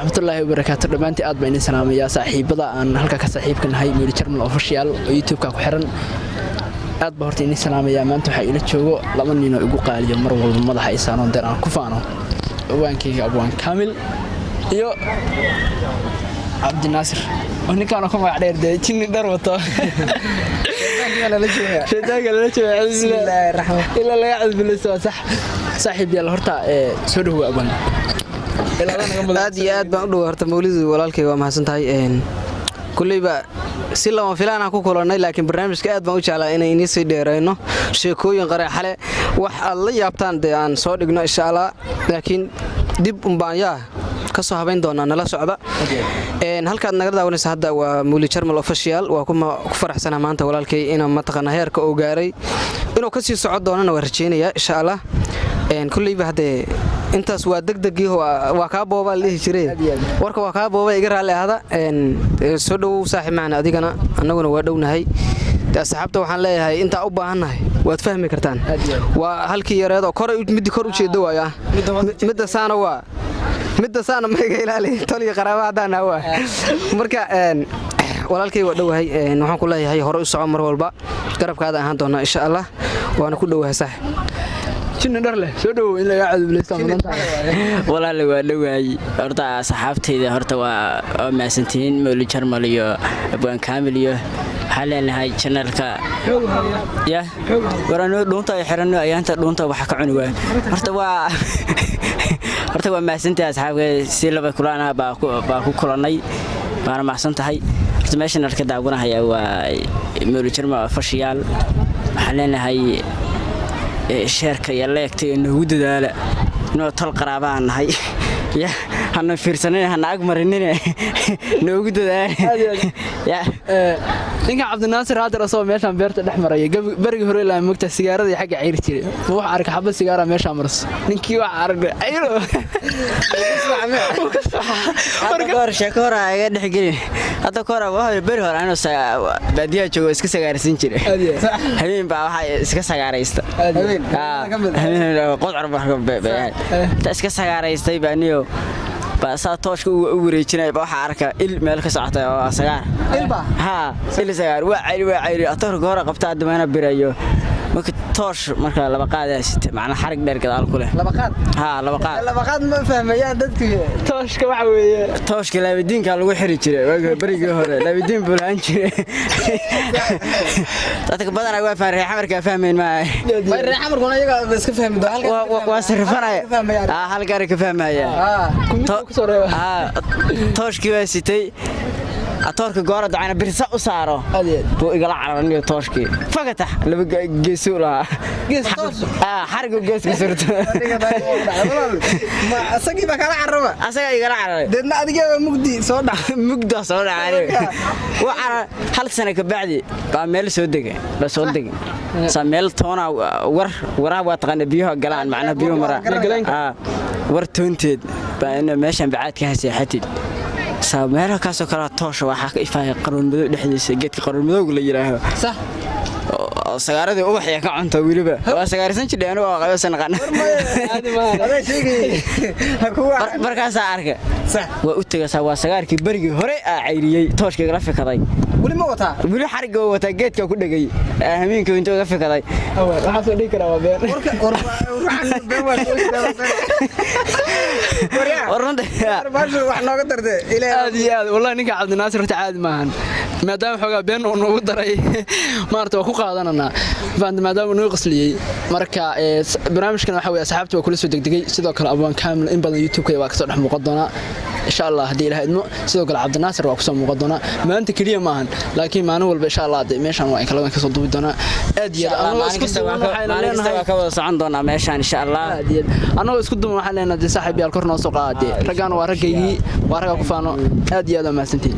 ورحمة الله وبركاته دمانتي aad baan salaamaya saaxiibada aan halka ka saaxiibkanahay Meel Jarmal official oo YouTube-ka ku xiran aad baan horta inii salaamaya maanta waxa ila joogo laba nin oo igu qaaliyo mar walba madaxa ay saanoon aan ku faano waankeyga Abwaan Kaamil iyo Abdi Naasir oo ninkaan ku magac dheer jinni dhar wato shaydaanka la jooga bismillaahir rahmaanir illa la yacud bil saaxiib yalla horta soo dhaw Abwaan aad iyo aad baan u dhaw horta mawlidu walaalkay waa mahadsantahay kullayba si lama filaan aan ku kulanay laakiin barnaamijka aad baan u jeclaa inay inii sii dheerayno sheekooyin qaraxale wax aad la yaabtaan aan soo dhigno insha Allah laakiin dib baan ka soo habeyn doonaa nala socda halka aad naga daawanaysa hadda waa Meel Jarmal official waa ku faraxsanahay maanta walaalkay inaan mataqana heerka oo gaaray inuu ka sii socod doonana waan rajeynayaa insha Allah kullayba hadee intaas waa degdegii waa ka booba leeyahay jiray warka waa ka booba iga raali ahada soo dhaw saaxiib macna adigana annaguna waa dhownahay asxaabta waxaan leeyahay inta u baahanahay waad fahmi kartaan waa halkii yareed oo kor u jeedo waaya midda saana ma iga ilaali taliya qaraabadana waa marka walaalkay waa dhawahay waxaan ku leeyahay hore u soco mar walba garabkaada ahaan doona insha Allah waana ku dhawahay saaxiib jinni dhar leh soo dhaw in la yacud bil walaal waa dhawaay horta asxaabteyda horta waa maasantiin Meel Jarmal iyo Abwaan Kaamil iyo haleenahay channelka ya warano dhuunta ay xiranno ayaanta dhuunta waxa ka cuni waa horta waa maasantii asxaabga si laba kulana baa ku kulanay baan maasantahay horta meeshan arka daawanahay waa Meel Jarmal official haleenahay sheerka iyo leegtay inuu dadaala inuu tal qaraabaan nahay ya hana fiirsanay hana ag marinin noogu dadaala ya ninka Abdi Naasir hadda rasoo meeshan beerta dhex maraya bariga hore ilaa mugta sigaarada iyo xagga ciir jiray wax arka xabad sigaara meesha maras ninkii wax aragay ayro marka sheeko hore ay dhex gelin hadda kora waa bari hore anoo baadiya joogo iska sagaarsan jiray habeen baa waxa iska sagaaraysta qodcar baa iska sagaaraystay baaniyo basa tooshka u wareejinay waxa arka il meel ka socota oo sagaar ilba il sagaar waa cayri atorka hore qabta admaana birayo marka toosh marka laba qaadaysay macna xarig dheer gadaal ku leh laba qaad ma fahmayaan dadku tooshka waxa weeye tooshka laabadiinka lagu xiri jiray bariga hore laabadiin bulaan jiray dadka badan waa fahmay xamarka fahmeen ma xamarkuna iyaga iska fahmi doo halka waa sarfanay halka ka fahmaya tooshkii waa sitay atorka goora dacana birsa u saaro buu igala cararaniyo tooshkii fagatax laba geeso laha xariga geeska surto ma asagii ba kala caraba asaga igala cararay dadna adiga soo dhacay waxa hal sano ka bacdi baa meel soo degay sameel toona war waa taqaan biyo galaan macna biyo mara war toonteed baa in meeshan bacaad ka haseexatid sameera ka soo kala toosho waxa ka ifay qaroon madow dhexdiisa geedka qaroon madow la yiraahdo sax sagaaradii ubax ka cunta wiliba waa sagaarsan jideen oo qayb qan aday sheegay markaas arka sax waa u tagaysaa waa sagaarkii barigi hore cayriyay tooshka la fikaday wali ma wata wili xariga wata geedka ku dhagay hameenka inta ka fikaday waxa soo dhigi karaa waa beer ruuxan beewaa warnada baasho wax nooga dartay aad iyo aad wallahi ninka Abdi Naasir horta caadi maahan maadaama xogaa been uu noogu daray maarta waa ku qaadanana maadaama uu qasliyay marka barnaamijkan waxa weeye asxaabtu waa kula soo degdegay sidoo kale Abwaan Kaamil in badan YouTube-ka waa ka soo dhex muuqan doona insha Allah hadii ilaahay idmo sidoo kale Abdi Naasir waa ku soo muuqan doona maanta kaliya maahan laakiin maalin walba insha Allah meeshan waa in kala ka soo duubi doona aad iyo aad maalin kasta waa ka wada socon doona meeshan insha Allah anoo isku duman waxaan leenahay saaxiib yaal korna soo qaadey ragaan waa ragayii waa raga ku faano aad iyo aad ma santiin